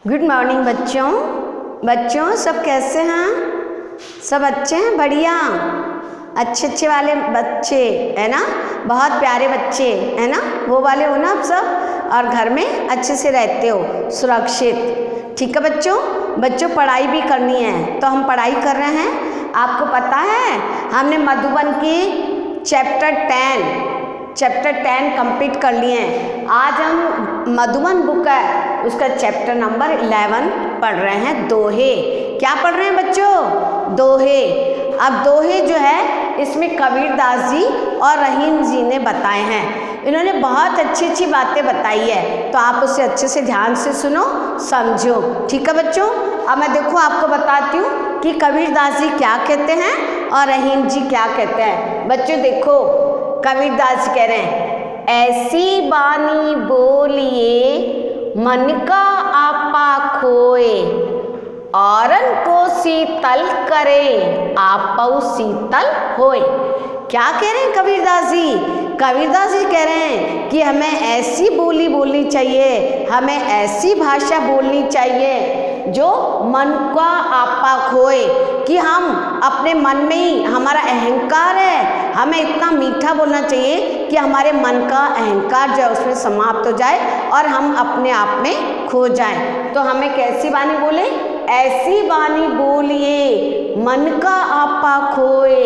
Good morning बच्चों सब कैसे हैं? सब अच्छे हैं? बढ़िया, अच्छे वाले बच्चे है ना, बहुत प्यारे बच्चे है ना, वो वाले हो ना आप सब, और घर में अच्छे से रहते हो, सुरक्षित। ठीक है बच्चों पढ़ाई भी करनी है, तो हम पढ़ाई कर रहे हैं। आपको पता है हमने मधुबन की चैप्टर 10 कंप्लीट कर लिए हैं। आज हम मधुबन बुक है उसका चैप्टर नंबर 11 पढ़ रहे हैं, दोहे। क्या पढ़ रहे हैं बच्चों? दोहे। अब दोहे जो है इसमें कबीरदास जी और रहीम जी ने बताए हैं। इन्होंने बहुत अच्छी बातें बताई है, तो आप उसे अच्छे से ध्यान से सुनो, समझो। ठीक है बच्चों, अब मैं देखो आपको बताती हूँ कि कबीरदास जी क्या कहते हैं और रहीम जी क्या कहते हैं। बच्चों देखो, कबीरदास कह रहे हैं, ऐसी बानी बोलिए मन का आपा खोए, औरन को शीतल करे आपऊ शीतल होए। क्या कह रहे हैं कबीरदास जी? कबीरदास जी कह रहे हैं कि हमें ऐसी बोली बोलनी चाहिए, हमें ऐसी भाषा बोलनी चाहिए जो मन का आपा खोए, कि हम अपने मन में ही, हमारा अहंकार है, हमें इतना मीठा बोलना चाहिए कि हमारे मन का अहंकार जो है उसमें समाप्त हो जाए और हम अपने आप में खो जाएं। तो हमें कैसी वाणी बोले? ऐसी वाणी बोलिए मन का आपा खोए,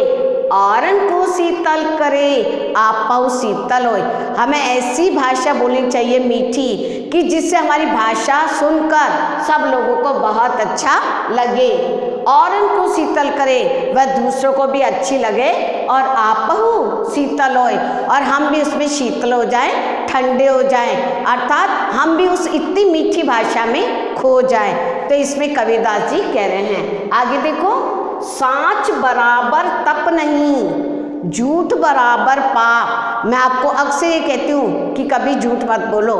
औरन को शीतल करे आपऊ शीतल होए। हमें ऐसी भाषा बोलनी चाहिए मीठी, कि जिससे हमारी भाषा सुनकर सब लोगों को बहुत अच्छा लगे, औरन को शीतल करे, वह दूसरों को भी अच्छी लगे, और आपहु शीतल होए, और हम भी उसमें शीतल हो जाएं, ठंडे हो जाएं, अर्थात हम भी उस इतनी मीठी भाषा में खो जाएं। तो इसमें कबीरदास जी कह रहे हैं। आगे देखो, सांच बराबर तप नहीं, झूठ बराबर पाप। मैं आपको अक्सर ये कहती हूँ कि कभी झूठ मत बोलो।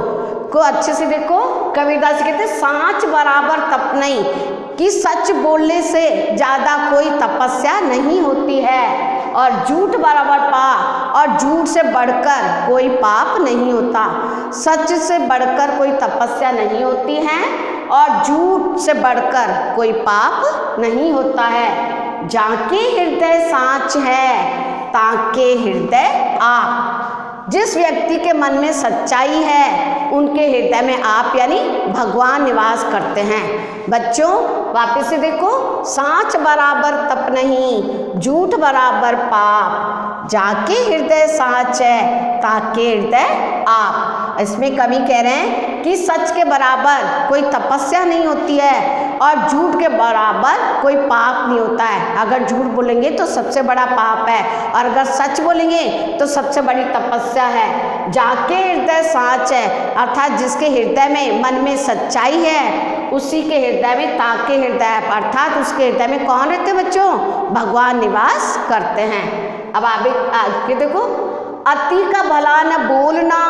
को अच्छे से देखो, कबीरदास कहते हैं सांच बराबर तप नहीं, कि सच बोलने से ज़्यादा कोई तपस्या नहीं होती है, और झूठ बराबर पाप, और झूठ से बढ़कर कोई पाप नहीं होता। सच से बढ़कर कोई तपस्या नहीं होती है, और झूठ से बढ़कर कोई पाप नहीं होता है। जाके हृदय सांच है ताके हृदय आप। जिस व्यक्ति के मन में सच्चाई है उनके हृदय में आप यानी भगवान निवास करते हैं। बच्चों वापस से देखो, सांच बराबर तप नहीं, झूठ बराबर पाप, जाके हृदय सांच है ताके हृदय आप। इसमें कवि कह रहे हैं कि सच के बराबर कोई तपस्या नहीं होती है, और झूठ के बराबर कोई पाप नहीं होता है। अगर झूठ बोलेंगे तो सबसे बड़ा पाप है, और अगर सच बोलेंगे तो सबसे बड़ी तपस्या है। जाके हृदय सांच है, अर्थात जिसके हृदय में, मन में सच्चाई है, उसी के हृदय में ताके हृदय, अर्थात उसके हृदय में कौन रहते हैं बच्चों? भगवान निवास करते हैं। अब आगे देखो, अति का भला न बोलना,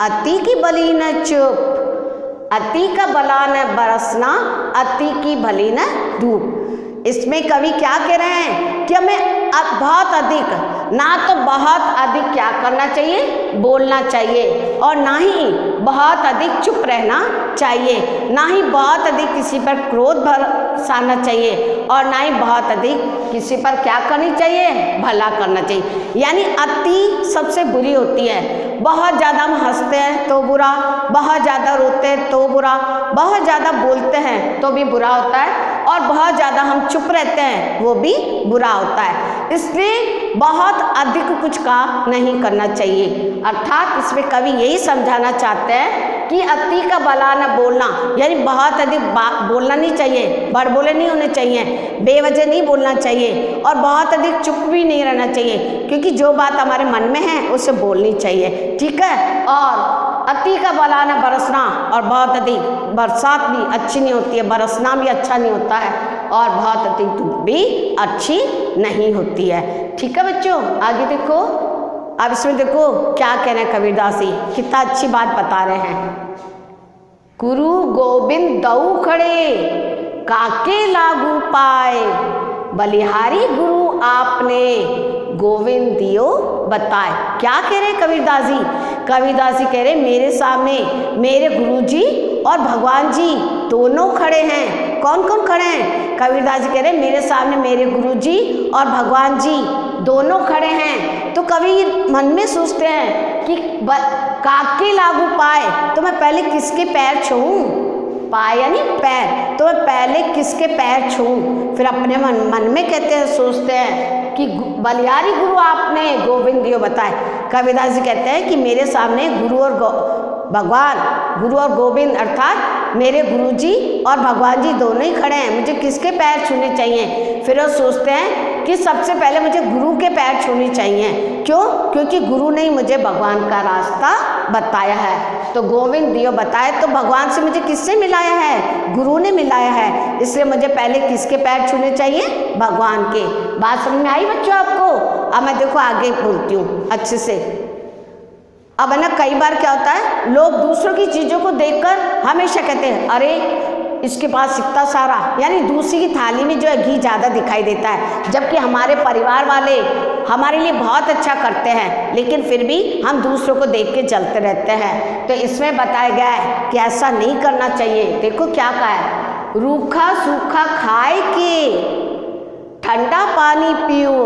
अति की भली न चुप, अति का भला न बरसना, अति की भली न धूप। इसमें कवि क्या कह रहे हैं कि हमें बहुत अधिक, ना तो बहुत अधिक क्या करना चाहिए? बोलना चाहिए, और ना ही बहुत अधिक चुप रहना चाहिए, ना ही बहुत अधिक किसी पर क्रोध बरसाना चाहिए, और ना ही बहुत अधिक किसी पर क्या करनी चाहिए? भला करना चाहिए। यानी अति सबसे बुरी होती है। बहुत ज़्यादा हम हंसते हैं तो बुरा, बहुत ज़्यादा रोते हैं तो बुरा, बहुत ज़्यादा बोलते हैं तो भी बुरा होता है, और बहुत ज़्यादा हम चुप रहते हैं वो भी बुरा होता है। इसलिए बहुत अधिक कुछ काम नहीं करना चाहिए। अर्थात इसमें कवि यही समझाना चाहते हैं कि अति का भला न बोलना, यानी बहुत अधिक बोलना नहीं चाहिए, बड़बोले नहीं होने चाहिए, बेवजह नहीं बोलना चाहिए, और बहुत अधिक चुप भी नहीं रहना चाहिए, क्योंकि जो बात हमारे मन में है उसे बोलनी चाहिए। ठीक है, और अति का भला न बरसना, और बहुत अधिक बरसात भी अच्छी नहीं होती है, बरसना भी अच्छा नहीं होता है, और बहुत अधिक धूप भी अच्छी नहीं होती है। ठीक है बच्चों, आगे देखो। अब इसमें देखो क्या कह रहे हैं कबीरदास जी, कितना अच्छी बात बता रहे हैं। गुरु गोविंद दऊ खड़े काके लागू पाए, बलिहारी गुरु आपने गोविंद दियो बताए। क्या कह रहे हैं कबीरदास जी? कबीरदास जी कह रहे मेरे सामने मेरे गुरु जी और भगवान जी दोनों खड़े हैं। कौन कौन खड़े हैं? कबीरदास जी कह रहे हैं मेरे सामने मेरे गुरु जी और भगवान जी दोनों खड़े हैं। तो कबीर मन में सोचते हैं कि काके लागू पाए, तो मैं पहले किसके पैर छूऊं? पाए यानी पैर, तो मैं पहले किसके पैर छूऊं? फिर अपने मन में कहते हैं, सोचते हैं कि बलिहारी गुरु आपने गोविंद दियो बताए। कबीरदास जी कहते हैं कि मेरे सामने गुरु और भगवान, गुरु और गोविंद अर्थात मेरे गुरु जी और भगवान जी दोनों ही खड़े हैं, मुझे किसके पैर छूने चाहिए? फिर वो सोचते हैं कि सबसे पहले मुझे गुरु के पैर छूने चाहिए। क्यों? क्योंकि गुरु ने ही मुझे भगवान का रास्ता बताया है। तो गोविंद दियो बताए, तो भगवान से मुझे किससे मिलाया है? गुरु ने मिलाया है, इसलिए मुझे पहले किसके पैर छूने चाहिए? भगवान के। बात समझ में आई बच्चों आपको? अब मैं देखो आगे बोलती हूँ अच्छे से। अब है ना, कई बार क्या होता है, लोग दूसरों की चीज़ों को देखकर हमेशा कहते हैं अरे इसके पास इतना सारा, यानी दूसरी की थाली में जो है घी ज़्यादा दिखाई देता है, जबकि हमारे परिवार वाले हमारे लिए बहुत अच्छा करते हैं, लेकिन फिर भी हम दूसरों को देख के चलते रहते हैं। तो इसमें बताया गया है कि ऐसा नहीं करना चाहिए। देखो क्या कहा है, रूखा सूखा खाए के ठंडा पानी पियो,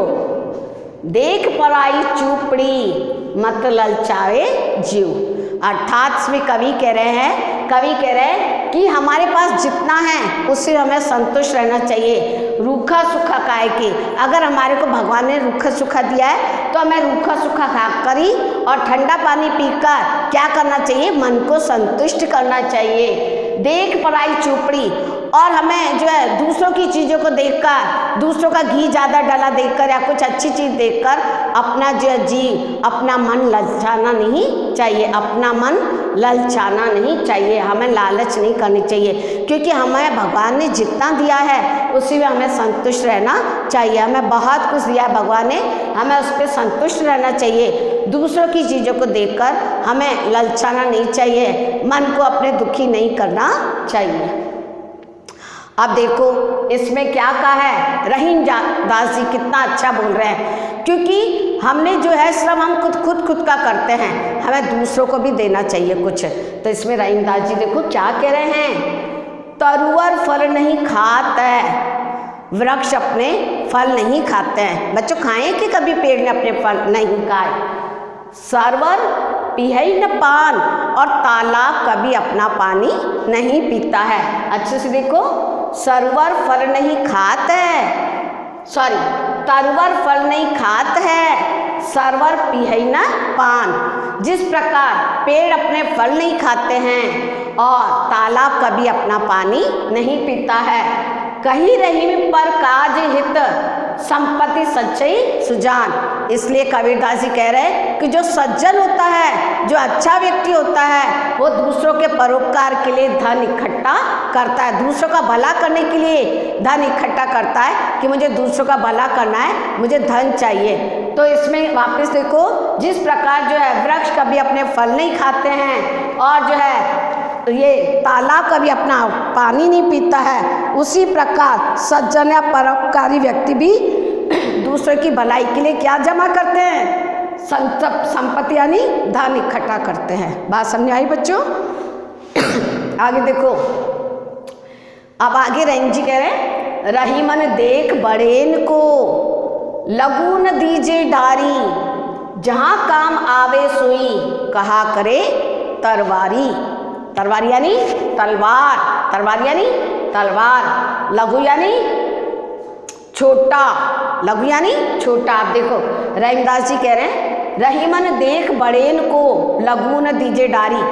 देख पराई चूपड़ी मत ललचावे जीव। अर्थात इसमें कवि कह रहे हैं कि हमारे पास जितना है उससे हमें संतुष्ट रहना चाहिए। रूखा सूखा खाए के, अगर हमारे को भगवान ने रूखा सूखा दिया है तो हमें रूखा सूखा खा कर ही और ठंडा पानी पीकर क्या करना चाहिए? मन को संतुष्ट करना चाहिए। देख पराई चूपड़ी, और हमें जो है दूसरों की चीज़ों को देखकर, दूसरों का घी ज़्यादा डाला देखकर या कुछ अच्छी चीज़ देखकर अपना जो जी अपना मन ललचाना नहीं चाहिए। अपना मन ललचाना नहीं चाहिए, हमें लालच नहीं करनी चाहिए, क्योंकि हमें भगवान ने जितना दिया है उसी में हमें संतुष्ट रहना चाहिए। हमें बहुत कुछ दिया है भगवान ने, हमें उस पर संतुष्ट रहना चाहिए। दूसरों की चीज़ों को देखकर हमें ललचाना नहीं चाहिए, मन को अपने दुखी नहीं करना चाहिए। अब देखो इसमें क्या कहा है, रहीम दास जी कितना अच्छा बोल रहे हैं, क्योंकि हमने जो है श्रम हम खुद का करते हैं, हमें दूसरों को भी देना चाहिए कुछ। तो इसमें रहीम दास जी देखो क्या कह रहे हैं, तरुवर फल नहीं खाते वृक्ष अपने फल नहीं खाते हैं। बच्चों खाएं कि कभी पेड़ ने अपने फल नहीं खाए। सरवर पिहई न पान, और तालाब कभी अपना पानी नहीं पीता है। अच्छे से देखो, सरवर फल नहीं खाते है, सॉरी तरवर फल नहीं खात है, सरवर पिहई न पान। जिस प्रकार पेड़ अपने फल नहीं खाते हैं और तालाब कभी अपना पानी नहीं पीता है, कहीं रहीम पर काज हित संपत्ति सच्चाई सुजान। इसलिए कबीरदास जी कह रहे हैं कि जो सज्जन होता है, जो अच्छा व्यक्ति होता है, वो दूसरों के परोपकार के लिए धन इकट्ठा करता है, दूसरों का भला करने के लिए धन इकट्ठा करता है कि मुझे दूसरों का भला करना है, मुझे धन चाहिए। तो इसमें वापस देखो, जिस प्रकार जो है वृक्ष कभी अपने फल नहीं खाते हैं और जो है ये तालाब कभी अपना पानी नहीं पीता है, उसी प्रकार सज्जन या परोपकारी व्यक्ति भी दूसरों की भलाई के लिए क्या जमा करते हैं? संपत्ति यानी धन इकट्ठा करते हैं। बात समझ आई बच्चों? आगे देखो, अब आगे रहीम जी कह रहे हैं, रहीमन देख बड़ेन को लगू न दीजे डारी, जहाँ काम आवे सोई कहा करे तरवारी। तरवारी यानी तलवार, तलवार यानी तलवार, लघु यानी छोटा, लघु यानी छोटा। आप देखो रहीमदास जी कह रहे हैं, रहीमन देख बड़ेन को लघु न दीजे डारी।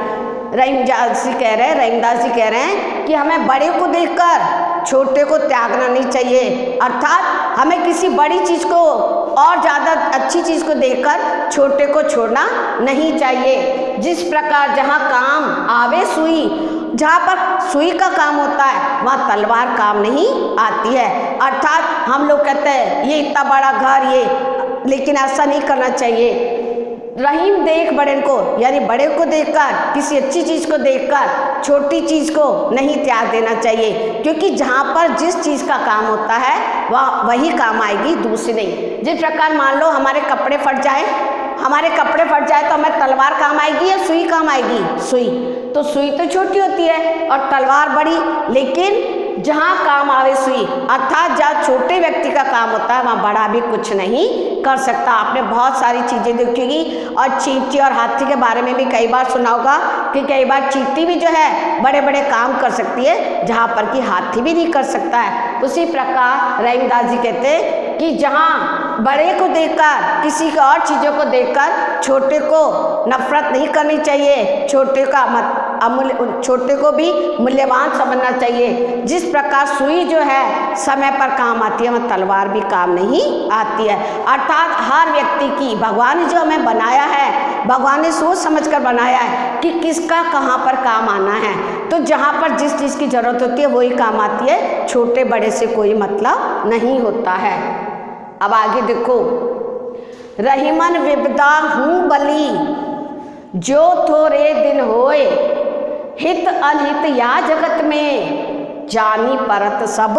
रहीमदास जी कह रहे हैं कि हमें बड़े को देखकर छोटे को त्यागना नहीं चाहिए, अर्थात हमें किसी बड़ी चीज़ को और ज़्यादा अच्छी चीज़ को देखकर छोटे को छोड़ना नहीं चाहिए। जिस प्रकार जहाँ काम आवे सुई, जहाँ पर सुई का काम होता है वहाँ तलवार काम नहीं आती है। अर्थात हम लोग कहते हैं ये इतना बड़ा घर ये, लेकिन ऐसा नहीं करना चाहिए। रहीम देख बड़े को, यानी बड़े को देखकर, किसी अच्छी चीज़ को देखकर छोटी चीज़ को नहीं त्याग देना चाहिए, क्योंकि जहाँ पर जिस चीज़ का काम होता है वह वही काम आएगी, दूसरी नहीं। जिस प्रकार मान लो हमारे कपड़े फट जाए हमारे कपड़े फट जाए तो हमें तलवार काम आएगी या सुई काम आएगी? सुई। तो सुई तो छोटी होती है और तलवार बड़ी, लेकिन जहाँ काम आवे सुई, अर्थात जहाँ छोटे व्यक्ति का काम होता है वहाँ बड़ा भी कुछ नहीं कर सकता। आपने बहुत सारी चीज़ें देखी और चींटी और हाथी के बारे में भी कई बार सुना होगा कि कई बार चींटी भी जो है बड़े बड़े काम कर सकती है जहाँ पर कि हाथी भी नहीं कर सकता है। उसी प्रकार रहीमदास जी कहते हैं कि जहाँ बड़े को देखकर, किसी की और चीज़ों को देखकर छोटे को नफरत नहीं करनी चाहिए, छोटे को भी मूल्यवान समझना चाहिए। जिस प्रकार सुई जो है समय पर काम आती है, वह तलवार भी काम नहीं आती है। अर्थात हर व्यक्ति की, भगवान ने जो हमें बनाया है, भगवान ने सोच समझ कर बनाया है कि किसका कहाँ पर काम आना है। तो जहाँ पर जिस चीज़ की जरूरत होती है वही काम आती है, छोटे बड़े से कोई मतलब नहीं होता है। अब आगे देखो, रहीमन विपदा हूँ बली, जो थोड़े दिन होए, हित अनहित या जगत में, जानी परत सब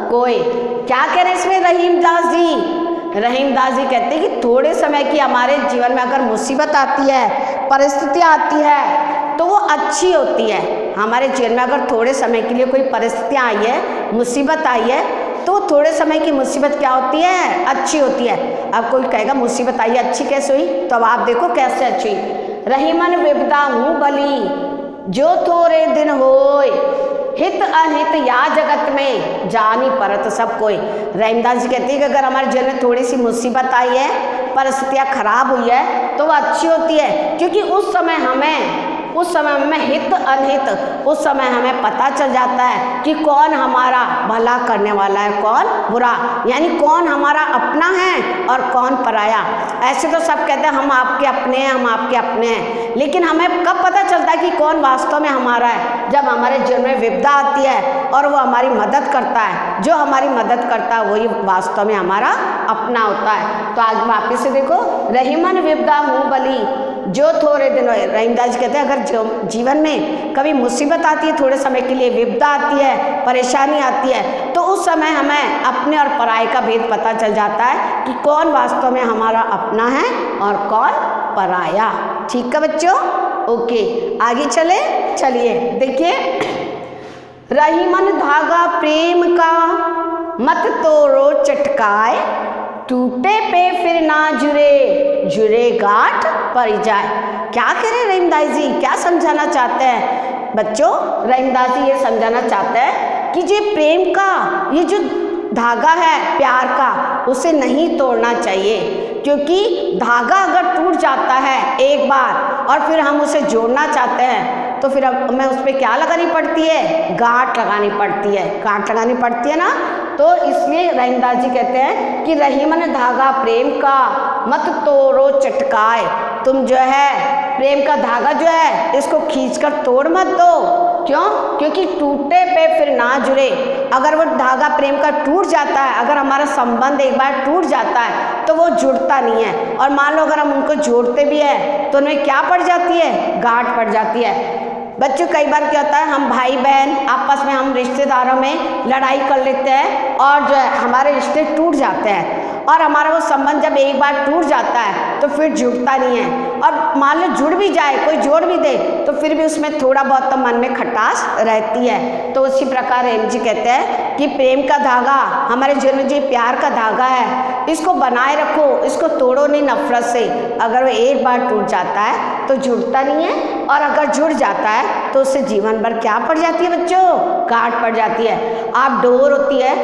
कोय। क्या कह रहे हैं इसमें रहीमदास जी? रहीमदास जी कहते हैं कि थोड़े समय की हमारे जीवन में अगर मुसीबत आती है, परिस्थितियाँ आती है, तो वो अच्छी होती है। हमारे जीवन में अगर थोड़े समय के लिए कोई परिस्थितियाँ आई है, मुसीबत आई है, तो थोड़े समय की मुसीबत क्या होती है? अच्छी होती है। अब कोई कहेगा मुसीबत आई अच्छी कैसे हुई? तो अब आप देखो कैसे अच्छी। रहीमन विपदा हूँ बली, जो थोड़े दिन होए, हित अनहित या जगत में, जानी परत सब कोई। रहीमदास जी कहते हैं कि अगर हमारे जीवन में थोड़ी सी मुसीबत आई है, परिस्थितियाँ खराब हुई है, तो वह अच्छी होती है, क्योंकि उस समय हमें हित अनहित, उस समय हमें पता चल जाता है कि कौन हमारा भला करने वाला है, कौन बुरा, यानी कौन हमारा अपना है और कौन पराया। ऐसे तो सब कहते हैं हम आपके अपने हैं, हम आपके अपने हैं, लेकिन हमें कब पता चलता है कि कौन वास्तव में हमारा है? जब हमारे जीवन में विपदा आती है और वो हमारी मदद करता है। जो हमारी मदद करता है वही वास्तव में हमारा अपना होता है। तो आगे वापिस से देखो, रहीमन विपदा हूँ बली, जो थोड़े दिन होए। रहीमदास जी कहते हैं अगर जीवन में कभी मुसीबत आती है, थोड़े समय के लिए विपदा आती है, परेशानी आती है, तो उस समय हमें अपने और पराये का भेद पता चल जाता है कि कौन वास्तव में हमारा अपना है और कौन पराया। ठीक है बच्चों? ओके, आगे चलिए देखिए, रहीमन धागा प्रेम का, मत तोड़ो चटकाए, टूटे पे फिर ना जुड़े, जुड़े गांठ पड़ जाए। क्या कह रहे हैं रहीमदास जी? क्या समझाना चाहते हैं बच्चों? रहीमदास जी ये समझाना चाहते हैं कि ये प्रेम का, ये जो धागा है प्यार का, उसे नहीं तोड़ना चाहिए, क्योंकि धागा अगर टूट जाता है एक बार और फिर हम उसे जोड़ना चाहते हैं, तो फिर हमें उस पर क्या लगानी पड़ती है? गांठ लगानी पड़ती है। गांठ लगानी पड़ती है ना। तो इसलिए रहीमदास जी कहते हैं कि रहीमन धागा प्रेम का, मत तोड़ो चटकाए। तुम जो है प्रेम का धागा जो है इसको खींचकर तोड़ मत दो। क्यों? क्योंकि टूटे पे फिर ना जुड़े। अगर वो धागा प्रेम का टूट जाता है, अगर हमारा संबंध एक बार टूट जाता है तो वो जुड़ता नहीं है। और मान लो अगर हम उनको जोड़ते भी हैं तो उनमें क्या पड़ जाती है? गांठ पड़ जाती है। बच्चों कई बार क्या होता है, हम भाई बहन आपस में, हम रिश्तेदारों में लड़ाई कर लेते हैं और जो है हमारे रिश्ते टूट जाते हैं, और हमारा वो संबंध जब एक बार टूट जाता है तो फिर जुड़ता नहीं है। और मान लो जुड़ भी जाए, कोई जोड़ भी दे, तो फिर भी उसमें थोड़ा बहुत तो मन में खटास रहती है। तो उसी प्रकार रहीम जी कहते हैं कि प्रेम का धागा, हमारे जीवन में जो प्यार का धागा है, इसको बनाए रखो, इसको तोड़ो नहीं नफरत से। अगर वो एक बार टूट जाता है तो जुड़ता नहीं है, और अगर जुड़ जाता है तो उससे जीवन भर क्या पड़ जाती है बच्चों? गांठ पड़ जाती है। आप डोर होती है,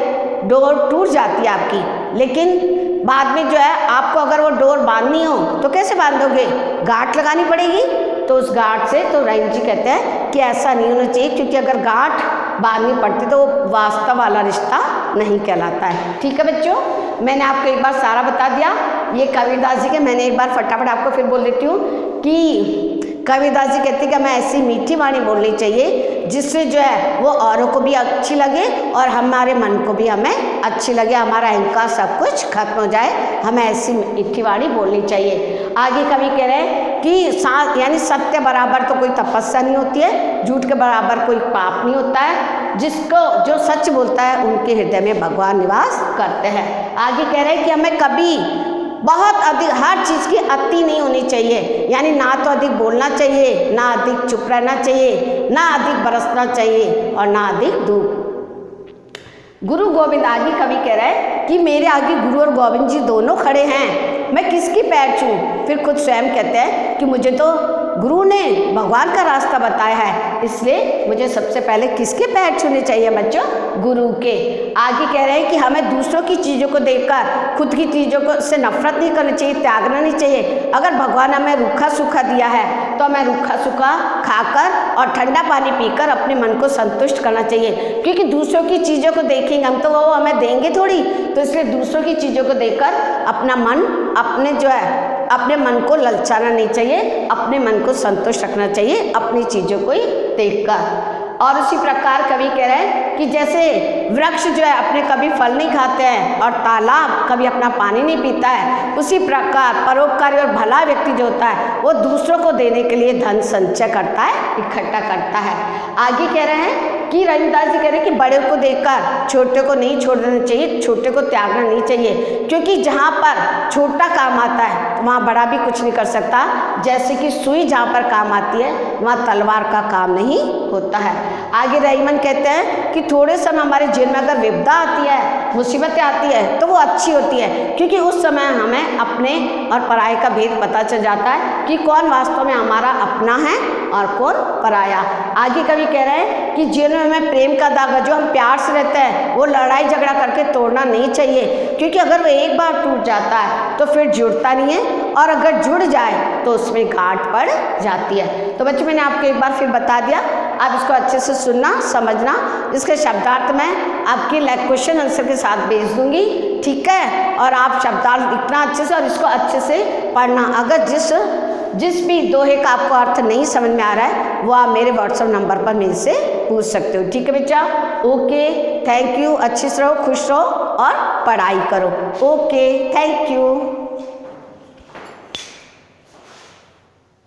डोर टूट जाती है आपकी, लेकिन बाद में जो है आपको अगर वो डोर बांधनी हो तो कैसे बांधोगे? गांठ लगानी पड़ेगी। तो उस गांठ से, तो रहीम जी कहते हैं कि ऐसा नहीं होना चाहिए, क्योंकि अगर गांठ बांधनी पड़ती तो वो वास्तव वाला रिश्ता नहीं कहलाता है। ठीक है बच्चों, मैंने आपको एक बार सारा बता दिया। ये कबीरदास जी के, मैंने एक बार फटाफट आपको फिर बोल देती हूँ कि कबीरदास जी कहते हैं कि हमें ऐसी मीठी वाणी बोलनी चाहिए जिससे जो है वो औरों को भी अच्छी लगे और हमारे मन को भी हमें अच्छी लगे, हमारा अहंकार सब कुछ खत्म हो जाए। हमें ऐसी मीठी वाणी बोलनी चाहिए। आगे कवि कह रहे हैं कि यानी सत्य बराबर तो कोई तपस्या नहीं होती है, झूठ के बराबर कोई पाप नहीं होता है। जिसको जो सच बोलता है उनके हृदय में भगवान निवास करते हैं। आगे कह रहे हैं कि हमें कभी बहुत अधिक, हर चीज़ की अति नहीं होनी चाहिए, यानी ना तो अधिक बोलना चाहिए, ना अधिक चुप रहना चाहिए, ना अधिक बरसना चाहिए और ना अधिक धूप। गुरु गोविंद, आगे कवि कह रहा है कि मेरे आगे गुरु और गोविंद जी दोनों खड़े हैं, मैं किसकी पैर छूऊं। फिर खुद स्वयं कहते हैं कि मुझे तो गुरु ने भगवान का रास्ता बताया है, इसलिए मुझे सबसे पहले किसके पैर छूने चाहिए बच्चों, गुरु के। आगे कह रहे हैं कि हमें दूसरों की चीज़ों को देखकर खुद की चीज़ों को से नफरत नहीं करनी चाहिए, त्यागना नहीं चाहिए। अगर भगवान हमें रूखा सूखा दिया है तो हमें रूखा सूखा खाकर और ठंडा पानी पीकर अपने मन को संतुष्ट करना चाहिए, क्योंकि दूसरों की चीज़ों को देखेंगे हम तो वो हमें देंगे थोड़ी, तो इसलिए दूसरों की चीज़ों को देखकर अपना मन, अपने जो है अपने मन को ललचाना नहीं चाहिए, अपने मन को संतुष्ट रखना चाहिए अपनी चीज़ों को ही देखकर। और उसी प्रकार कवि कह रहे हैं कि जैसे वृक्ष जो है अपने कभी फल नहीं खाते हैं और तालाब कभी अपना पानी नहीं पीता है, उसी प्रकार परोपकारी और भला व्यक्ति जो होता है वो दूसरों को देने के लिए धन संचय करता है, इकट्ठा करता है। आगे कह रहे हैं कि रविदास जी कह रहे हैं कि बड़े को देखकर छोटे को नहीं छोड़ देना चाहिए, छोटे को त्यागना नहीं चाहिए, क्योंकि जहाँ पर छोटा काम आता है वहाँ बड़ा भी कुछ नहीं कर सकता। जैसे कि सुई जहाँ पर काम आती है वहाँ तलवार का काम नहीं होता है। आगे रहीमन कहते हैं कि थोड़े समय हमारे जीवन में अगर विपदा आती है, मुसीबतें आती है तो वो अच्छी होती है, क्योंकि उस समय हमें अपने और पराये का भेद पता चल जाता है कि कौन वास्तव में हमारा अपना है और कौन पराया। आगे कवि कह रहे हैं कि जीवन में हमें प्रेम का धागा जो हम प्यार से रहते हैं वो लड़ाई झगड़ा करके तोड़ना नहीं चाहिए, क्योंकि अगर वो एक बार टूट जाता है तो फिर जुड़ता नहीं है, और अगर जुड़ जाए तो उसमें गांठ पड़ जाती है। तो बच्चों मैंने आपको एक बार फिर बता दिया, आप इसको अच्छे से सुनना समझना, इसके शब्दार्थ मैं आपके क्वेश्चन आंसर के साथ भेज दूंगी, ठीक है। और आप शब्दार्थ लिखना अच्छे से और इसको अच्छे से पढ़ना। अगर जिस भी दोहे का आपको अर्थ नहीं समझ में आ रहा है वो आप मेरे व्हाट्सएप नंबर पर मेरे से पूछ सकते हो, ठीक है बच्चा। ओके, थैंक यू, अच्छे से रहो, खुश रहो और पढ़ाई करो। Okay, thank you.